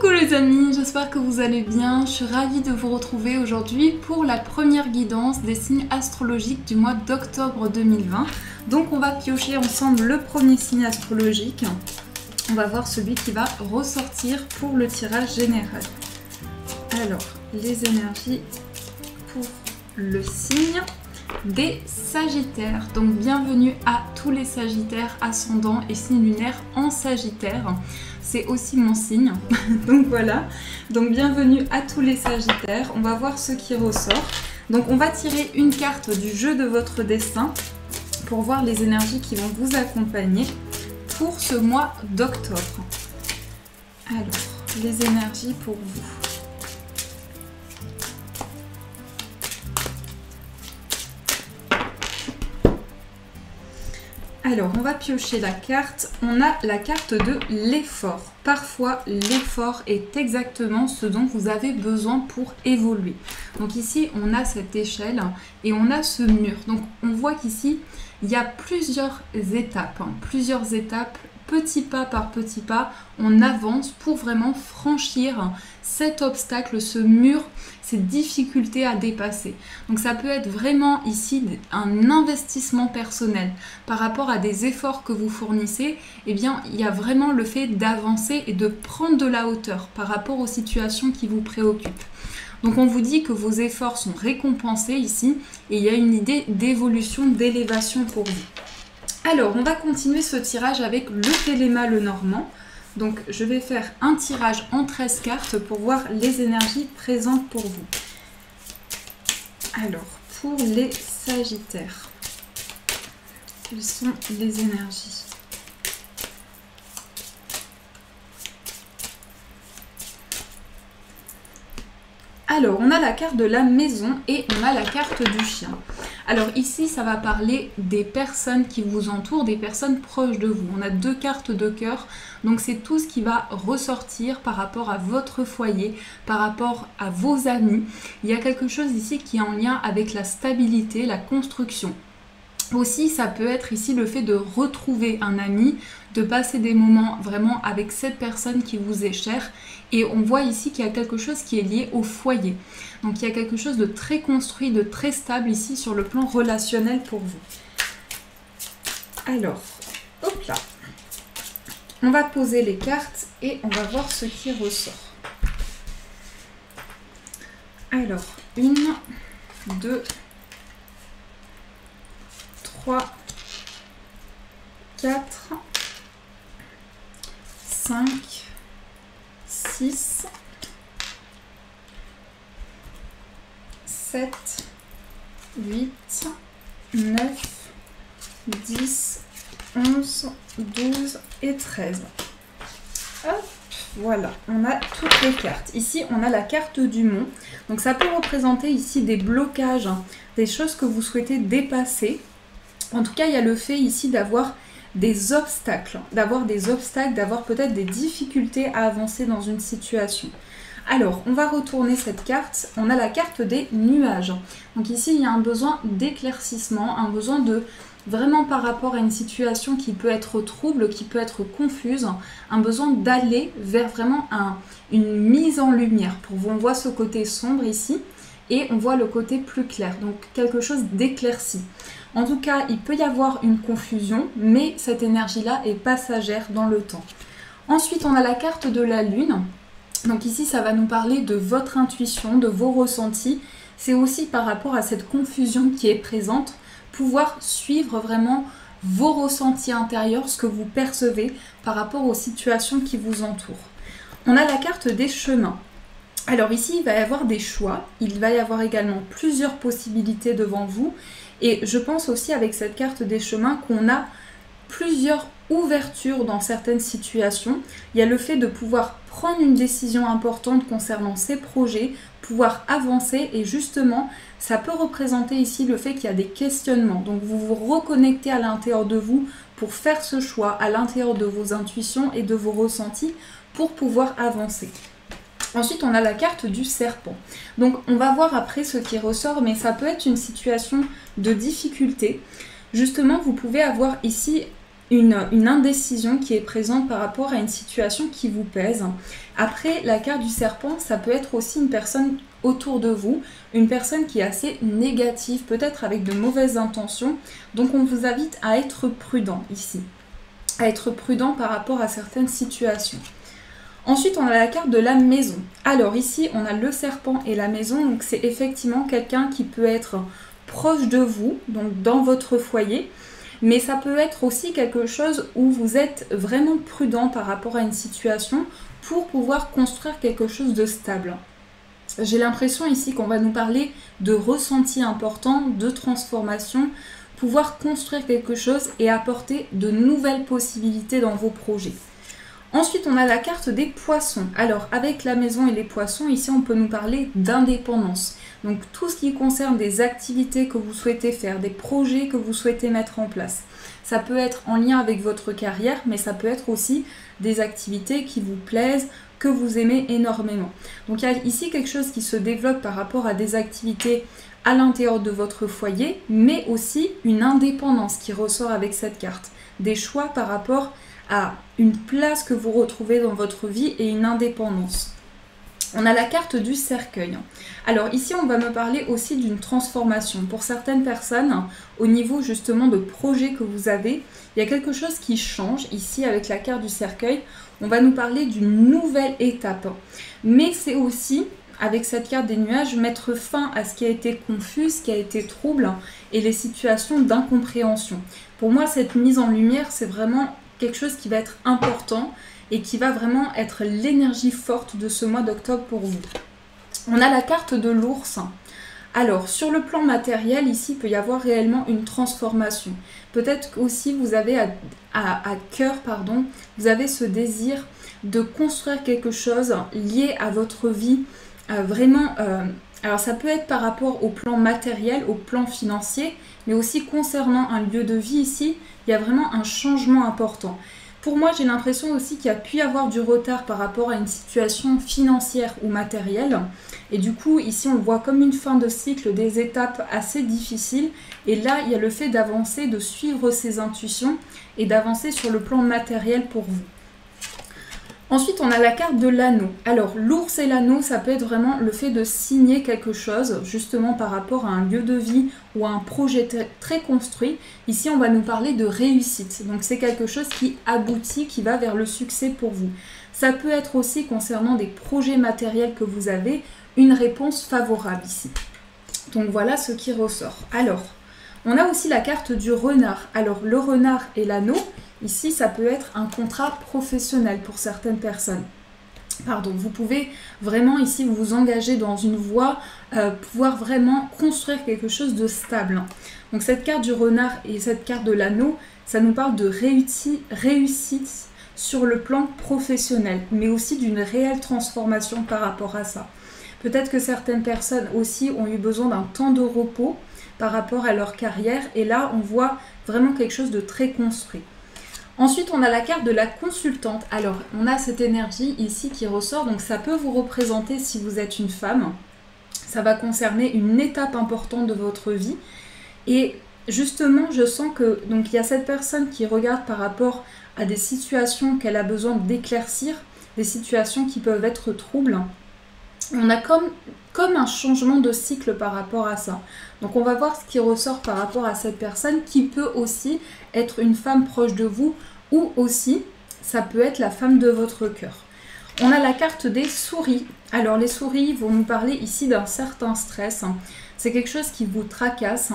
Coucou les amis, j'espère que vous allez bien. Je suis ravie de vous retrouver aujourd'hui pour la première guidance des signes astrologiques du mois d'octobre 2020. Donc on va piocher ensemble le premier signe astrologique. On va voir celui qui va ressortir pour le tirage général. Alors, les énergies pour le signe des Sagittaires. Donc bienvenue à tous les Sagittaires ascendants et signes lunaires en Sagittaire. C'est aussi mon signe. Donc voilà. Donc bienvenue à tous les Sagittaires. On va voir ce qui ressort. Donc on va tirer une carte du jeu de votre destin pour voir les énergies qui vont vous accompagner pour ce mois d'octobre. Alors, les énergies pour vous. Alors, on va piocher la carte. On a la carte de l'effort. Parfois, l'effort est exactement ce dont vous avez besoin pour évoluer. Donc ici, on a cette échelle et on a ce mur. Donc, on voit qu'ici, il y a plusieurs étapes. Petit pas par petit pas, on avance pour vraiment franchir cet obstacle, ce mur, ces difficultés à dépasser. Donc ça peut être vraiment ici un investissement personnel par rapport à des efforts que vous fournissez. Eh bien, il y a vraiment le fait d'avancer et de prendre de la hauteur par rapport aux situations qui vous préoccupent. Donc on vous dit que vos efforts sont récompensés ici et il y a une idée d'évolution, d'élévation pour vous. Alors, on va continuer ce tirage avec le Téléma Lenormand. Donc, je vais faire un tirage en 13 cartes pour voir les énergies présentes pour vous. Alors, pour les Sagittaires, quelles sont les énergies ? Alors, on a la carte de la maison et on a la carte du chien. Alors ici, ça va parler des personnes qui vous entourent, des personnes proches de vous. On a deux cartes de cœur, donc c'est tout ce qui va ressortir par rapport à votre foyer, par rapport à vos amis. Il y a quelque chose ici qui est en lien avec la stabilité, la construction. Aussi, ça peut être ici le fait de retrouver un ami, de passer des moments vraiment avec cette personne qui vous est chère. Et on voit ici qu'il y a quelque chose qui est lié au foyer. Donc il y a quelque chose de très construit, de très stable ici sur le plan relationnel pour vous. Alors, hop là. On va poser les cartes et on va voir ce qui ressort. Alors, 1, 2, 3, 4, 5, 6, 7, 8, 9, 10, 11, 12 et 13. Hop, voilà, on a toutes les cartes. Ici, on a la carte du mont. Donc ça peut représenter ici des blocages, des choses que vous souhaitez dépasser. En tout cas, il y a le fait ici d'avoir des obstacles, d'avoir peut-être des difficultés à avancer dans une situation. Alors, on va retourner cette carte. On a la carte des nuages. Donc ici, il y a un besoin d'éclaircissement, un besoin de vraiment par rapport à une situation qui peut être trouble, qui peut être confuse, un besoin d'aller vers vraiment une mise en lumière. Pour vous, on voit ce côté sombre ici et on voit le côté plus clair. Donc quelque chose d'éclairci. En tout cas, il peut y avoir une confusion, mais cette énergie-là est passagère dans le temps. Ensuite, on a la carte de la lune. Donc ici, ça va nous parler de votre intuition, de vos ressentis. C'est aussi par rapport à cette confusion qui est présente, pouvoir suivre vraiment vos ressentis intérieurs, ce que vous percevez par rapport aux situations qui vous entourent. On a la carte des chemins. Alors ici, il va y avoir des choix. Il va y avoir également plusieurs possibilités devant vous. Et je pense aussi avec cette carte des chemins qu'on a plusieurs ouvertures dans certaines situations. Il y a le fait de pouvoir prendre une décision importante concernant ces projets, pouvoir avancer et justement, ça peut représenter ici le fait qu'il y a des questionnements. Donc vous vous reconnectez à l'intérieur de vous pour faire ce choix à l'intérieur de vos intuitions et de vos ressentis pour pouvoir avancer. Ensuite, on a la carte du serpent. Donc, on va voir après ce qui ressort, mais ça peut être une situation de difficulté. Justement, vous pouvez avoir ici une indécision qui est présente par rapport à une situation qui vous pèse. Après, la carte du serpent, ça peut être aussi une personne autour de vous, une personne qui est assez négative, peut-être avec de mauvaises intentions. Donc on vous invite à être prudent ici, à être prudent par rapport à certaines situations. Ensuite, on a la carte de la maison. Alors ici, on a le serpent et la maison, donc c'est effectivement quelqu'un qui peut être proche de vous, donc dans votre foyer, mais ça peut être aussi quelque chose où vous êtes vraiment prudent par rapport à une situation pour pouvoir construire quelque chose de stable. J'ai l'impression ici qu'on va nous parler de ressenti important, de transformation, pouvoir construire quelque chose et apporter de nouvelles possibilités dans vos projets. Ensuite, on a la carte des poissons. Alors, avec la maison et les poissons, ici, on peut nous parler d'indépendance. Donc, tout ce qui concerne des activités que vous souhaitez faire, des projets que vous souhaitez mettre en place. Ça peut être en lien avec votre carrière, mais ça peut être aussi des activités qui vous plaisent, que vous aimez énormément. Donc, il y a ici quelque chose qui se développe par rapport à des activités à l'intérieur de votre foyer, mais aussi une indépendance qui ressort avec cette carte. Des choix par rapport à une place que vous retrouvez dans votre vie et une indépendance. On a la carte du cercueil. Alors ici, on va me parler aussi d'une transformation. Pour certaines personnes, au niveau justement de projet que vous avez, il y a quelque chose qui change. Ici, avec la carte du cercueil, on va nous parler d'une nouvelle étape. Mais c'est aussi, avec cette carte des nuages, mettre fin à ce qui a été confus, ce qui a été trouble et les situations d'incompréhension. Pour moi, cette mise en lumière, c'est vraiment quelque chose qui va être important et qui va vraiment être l'énergie forte de ce mois d'octobre pour vous. On a la carte de l'ours. Alors, sur le plan matériel, ici, il peut y avoir réellement une transformation. Peut-être aussi vous avez à cœur, vous avez ce désir de construire quelque chose lié à votre vie, alors ça peut être par rapport au plan matériel, au plan financier, mais aussi concernant un lieu de vie ici, il y a vraiment un changement important. Pour moi, j'ai l'impression aussi qu'il y a pu y avoir du retard par rapport à une situation financière ou matérielle. Et du coup, ici, on voit comme une fin de cycle, des étapes assez difficiles. Et là, il y a le fait d'avancer, de suivre ses intuitions et d'avancer sur le plan matériel pour vous. Ensuite, on a la carte de l'anneau. Alors, l'ours et l'anneau, ça peut être vraiment le fait de signer quelque chose, justement par rapport à un lieu de vie ou à un projet très construit. Ici, on va nous parler de réussite. Donc, c'est quelque chose qui aboutit, qui va vers le succès pour vous. Ça peut être aussi concernant des projets matériels que vous avez, une réponse favorable ici. Donc, voilà ce qui ressort. Alors, on a aussi la carte du renard. Alors, le renard et l'anneau, ici, ça peut être un contrat professionnel pour certaines personnes. Vous pouvez vraiment ici vous engager dans une voie, pouvoir vraiment construire quelque chose de stable. Donc cette carte du renard et cette carte de l'anneau, ça nous parle de réussite sur le plan professionnel, mais aussi d'une réelle transformation par rapport à ça. Peut-être que certaines personnes aussi ont eu besoin d'un temps de repos par rapport à leur carrière, et là on voit vraiment quelque chose de très construit. Ensuite, on a la carte de la consultante. Alors, on a cette énergie ici qui ressort, donc ça peut vous représenter si vous êtes une femme. Ça va concerner une étape importante de votre vie. Et justement, je sens que donc il y a cette personne qui regarde par rapport à des situations qu'elle a besoin d'éclaircir, des situations qui peuvent être troubles. On a comme un changement de cycle par rapport à ça. Donc on va voir ce qui ressort par rapport à cette personne qui peut aussi être une femme proche de vous ou aussi ça peut être la femme de votre cœur. On a la carte des souris. Alors les souris vont nous parler ici d'un certain stress. C'est quelque chose qui vous tracasse.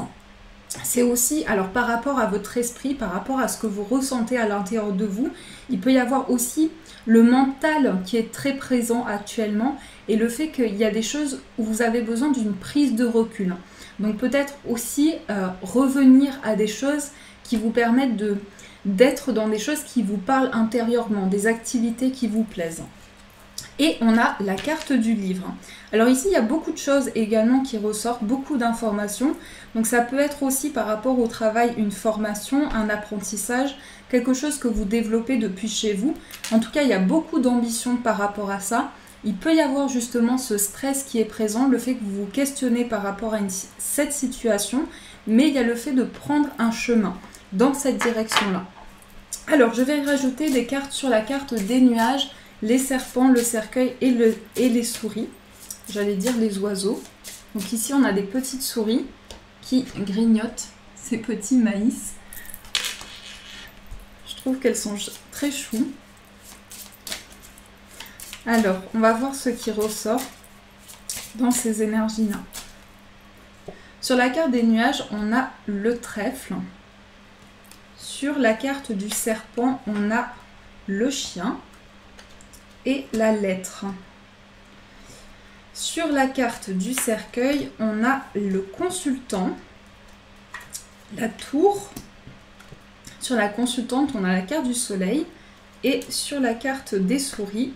C'est aussi, alors par rapport à votre esprit, par rapport à ce que vous ressentez à l'intérieur de vous, il peut y avoir aussi le mental qui est très présent actuellement et le fait qu'il y a des choses où vous avez besoin d'une prise de recul. Donc peut-être aussi revenir à des choses qui vous permettent d'être dans des choses qui vous parlent intérieurement, des activités qui vous plaisent. Et on a la carte du livre. Alors ici, il y a beaucoup de choses également qui ressortent, beaucoup d'informations. Donc ça peut être aussi par rapport au travail, une formation, un apprentissage, quelque chose que vous développez depuis chez vous. En tout cas, il y a beaucoup d'ambition par rapport à ça. Il peut y avoir justement ce stress qui est présent, le fait que vous vous questionnez par rapport à cette situation, mais il y a le fait de prendre un chemin dans cette direction-là. Alors, je vais rajouter des cartes sur la carte des nuages, les serpents, le cercueil et les souris. J'allais dire les oiseaux. Donc ici, on a des petites souris qui grignotent ces petits maïs. Je trouve qu'elles sont très choues. Alors, on va voir ce qui ressort dans ces énergies-là. Sur la carte des nuages, on a le trèfle. Sur la carte du serpent, on a le chien et la lettre. Sur la carte du cercueil, on a le consultant, la tour. Sur la consultante, on a la carte du soleil. Et sur la carte des souris,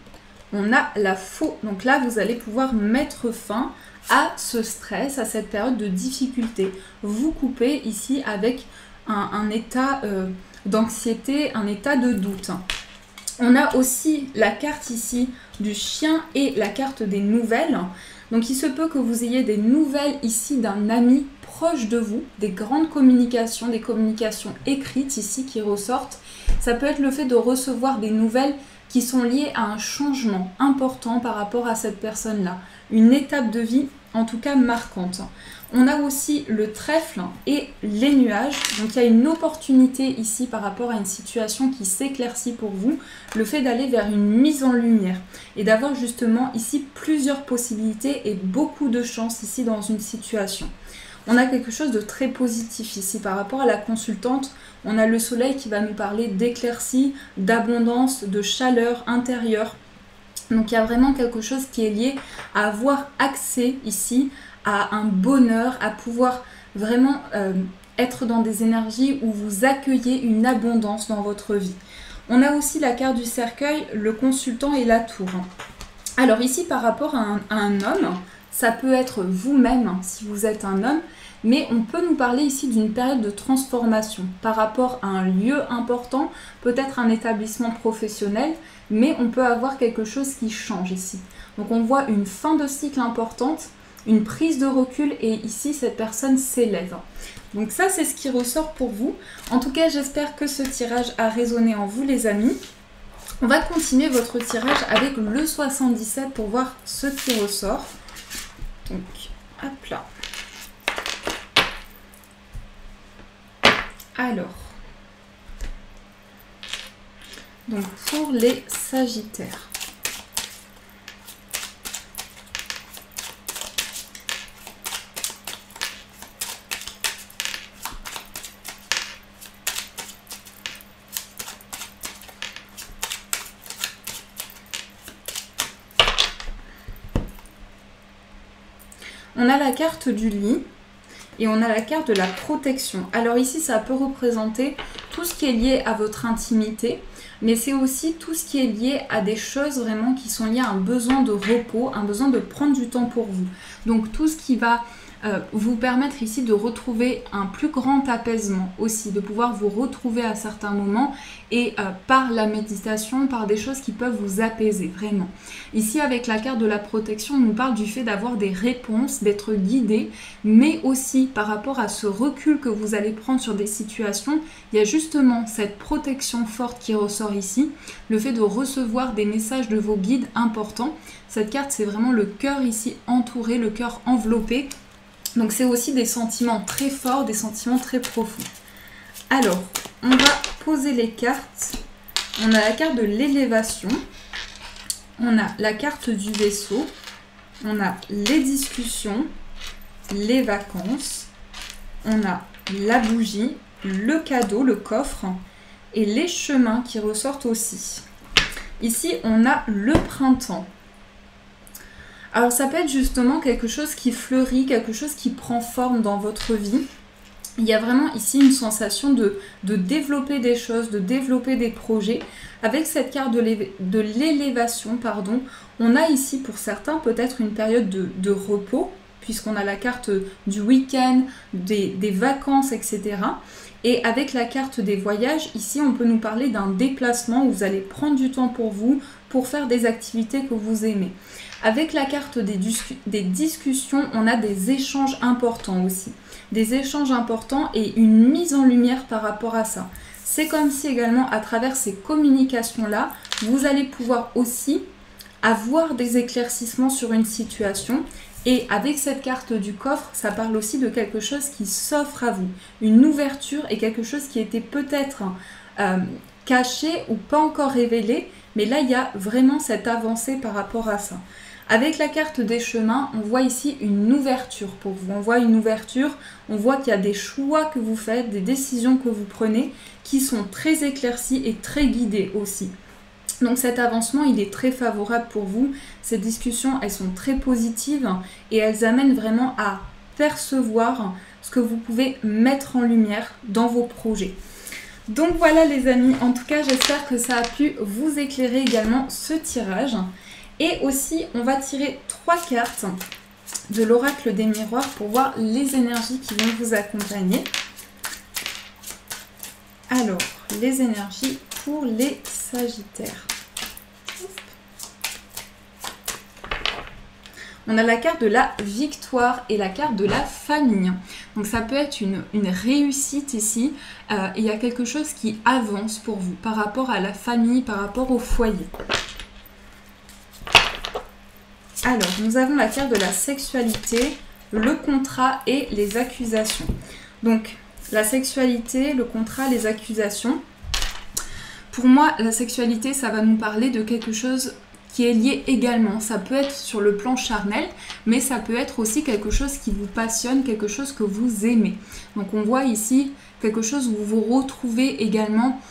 on a la faux. Donc là, vous allez pouvoir mettre fin à ce stress, à cette période de difficulté. Vous coupez ici avec un état d'anxiété, un état de doute. On a aussi la carte ici du chien et la carte des nouvelles. Donc il se peut que vous ayez des nouvelles ici d'un ami proche de vous, des grandes communications, des communications écrites ici qui ressortent. Ça peut être le fait de recevoir des nouvelles qui sont liées à un changement important par rapport à cette personne-là. Une étape de vie en tout cas marquante. On a aussi le trèfle et les nuages. Donc il y a une opportunité ici par rapport à une situation qui s'éclaircit pour vous. Le fait d'aller vers une mise en lumière et d'avoir justement ici plusieurs possibilités et beaucoup de chance ici dans une situation. On a quelque chose de très positif ici par rapport à la consultante. On a le soleil qui va nous parler d'éclaircie, d'abondance, de chaleur intérieure. Donc il y a vraiment quelque chose qui est lié à avoir accès ici à un bonheur, à pouvoir vraiment être dans des énergies où vous accueillez une abondance dans votre vie. On a aussi la carte du cercueil, le consultant et la tour. Alors ici par rapport à un homme, ça peut être vous-même si vous êtes un homme, mais on peut nous parler ici d'une période de transformation par rapport à un lieu important, peut-être un établissement professionnel, mais on peut avoir quelque chose qui change ici. Donc on voit une fin de cycle importante, une prise de recul et ici cette personne s'élève. Donc ça c'est ce qui ressort pour vous. En tout cas j'espère que ce tirage a résonné en vous les amis. On va continuer votre tirage avec le 77 pour voir ce qui ressort. Donc hop là. Alors, donc pour les Sagittaires. On a la carte du lit et on a la carte de la protection. Alors ici, ça peut représenter tout ce qui est lié à votre intimité, mais c'est aussi tout ce qui est lié à des choses vraiment qui sont liées à un besoin de repos, un besoin de prendre du temps pour vous. Donc tout ce qui va vous permettre ici de retrouver un plus grand apaisement aussi, de pouvoir vous retrouver à certains moments et par la méditation, par des choses qui peuvent vous apaiser vraiment. Ici avec la carte de la protection, on nous parle du fait d'avoir des réponses, d'être guidé, mais aussi par rapport à ce recul que vous allez prendre sur des situations, il y a justement cette protection forte qui ressort ici, le fait de recevoir des messages de vos guides importants. Cette carte c'est vraiment le cœur ici entouré, le cœur enveloppé. Donc c'est aussi des sentiments très forts, des sentiments très profonds. Alors, on va poser les cartes. On a la carte de l'élévation. On a la carte du vaisseau. On a les discussions, les vacances. On a la bougie, le cadeau, le coffre et les chemins qui ressortent aussi. Ici, on a le printemps. Alors ça peut être justement quelque chose qui fleurit, quelque chose qui prend forme dans votre vie. Il y a vraiment ici une sensation de développer des choses, de développer des projets. Avec cette carte de l'élévation, pardon, on a ici pour certains peut-être une période de repos, puisqu'on a la carte du week-end, des vacances, etc. Et avec la carte des voyages, ici on peut nous parler d'un déplacement où vous allez prendre du temps pour vous, pour faire des activités que vous aimez. Avec la carte des discussions, on a des échanges importants aussi. Des échanges importants et une mise en lumière par rapport à ça. c'est comme si également à travers ces communications-là, vous allez pouvoir aussi avoir des éclaircissements sur une situation. Et avec cette carte du coffre, ça parle aussi de quelque chose qui s'offre à vous. Une ouverture et quelque chose qui était peut-être caché ou pas encore révélé. Mais là, il y a vraiment cette avancée par rapport à ça. Avec la carte des chemins, on voit ici une ouverture pour vous. On voit une ouverture, on voit qu'il y a des choix que vous faites, des décisions que vous prenez qui sont très éclaircies et très guidées aussi. Donc cet avancement, il est très favorable pour vous. Ces discussions, elles sont très positives et elles amènent vraiment à percevoir ce que vous pouvez mettre en lumière dans vos projets. Donc voilà les amis, en tout cas j'espère que ça a pu vous éclairer également ce tirage. Et aussi on va tirer 3 cartes de l'oracle des miroirs pour voir les énergies qui vont vous accompagner. Alors, les énergies pour les Sagittaires. On a la carte de la victoire et la carte de la famille. Donc ça peut être une réussite ici. Il y a quelque chose qui avance pour vous par rapport à la famille, par rapport au foyer. Alors, nous avons la carte de la sexualité, le contrat et les accusations. Donc, la sexualité, le contrat, les accusations. Pour moi, la sexualité, ça va nous parler de quelque chose qui est lié également. Ça peut être sur le plan charnel, mais ça peut être aussi quelque chose qui vous passionne, quelque chose que vous aimez. Donc on voit ici quelque chose où vous vous retrouvez également.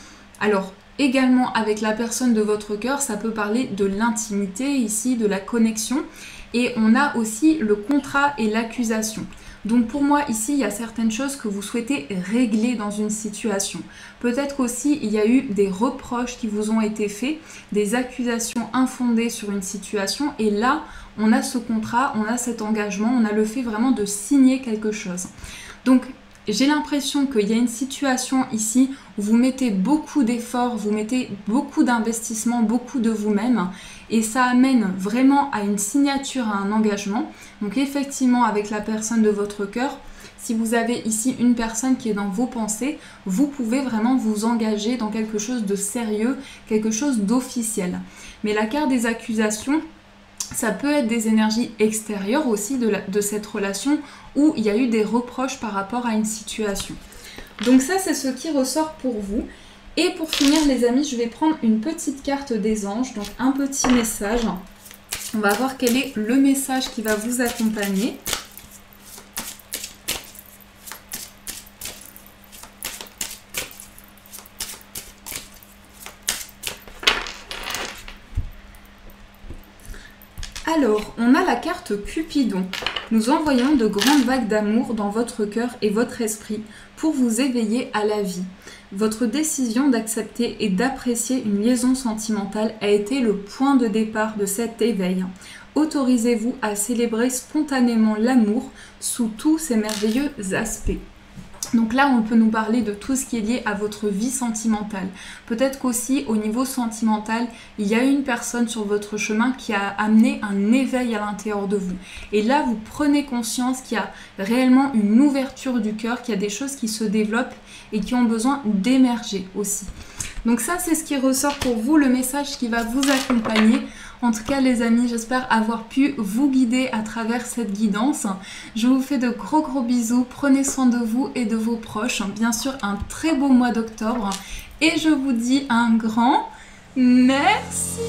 Alors, également avec la personne de votre cœur, ça peut parler de l'intimité ici, de la connexion. Et on a aussi le contrat et l'accusation. Donc pour moi, ici, il y a certaines choses que vous souhaitez régler dans une situation. Peut-être aussi, il y a eu des reproches qui vous ont été faits, des accusations infondées sur une situation. Et là, on a ce contrat, on a cet engagement, on a le fait vraiment de signer quelque chose. Donc, j'ai l'impression qu'il y a une situation ici où vous mettez beaucoup d'efforts, vous mettez beaucoup d'investissement, beaucoup de vous-même et ça amène vraiment à une signature, à un engagement. Donc effectivement, avec la personne de votre cœur, si vous avez ici une personne qui est dans vos pensées, vous pouvez vraiment vous engager dans quelque chose de sérieux, quelque chose d'officiel. Mais la carte des accusations, ça peut être des énergies extérieures aussi de cette relation où il y a eu des reproches par rapport à une situation. Donc ça, c'est ce qui ressort pour vous. Et pour finir, les amis, je vais prendre une petite carte des anges, donc un petit message. On va voir quel est le message qui va vous accompagner. Alors, on a la carte Cupidon. Nous envoyons de grandes vagues d'amour dans votre cœur et votre esprit pour vous éveiller à la vie. Votre décision d'accepter et d'apprécier une liaison sentimentale a été le point de départ de cet éveil. Autorisez-vous à célébrer spontanément l'amour sous tous ses merveilleux aspects. Donc là, on peut nous parler de tout ce qui est lié à votre vie sentimentale. Peut-être qu'aussi, au niveau sentimental, il y a une personne sur votre chemin qui a amené un éveil à l'intérieur de vous. Et là, vous prenez conscience qu'il y a réellement une ouverture du cœur, qu'il y a des choses qui se développent et qui ont besoin d'émerger aussi. Donc ça, c'est ce qui ressort pour vous, le message qui va vous accompagner. En tout cas, les amis, j'espère avoir pu vous guider à travers cette guidance. Je vous fais de gros bisous. Prenez soin de vous et de vos proches. Bien sûr, un très beau mois d'octobre. Et je vous dis un grand merci.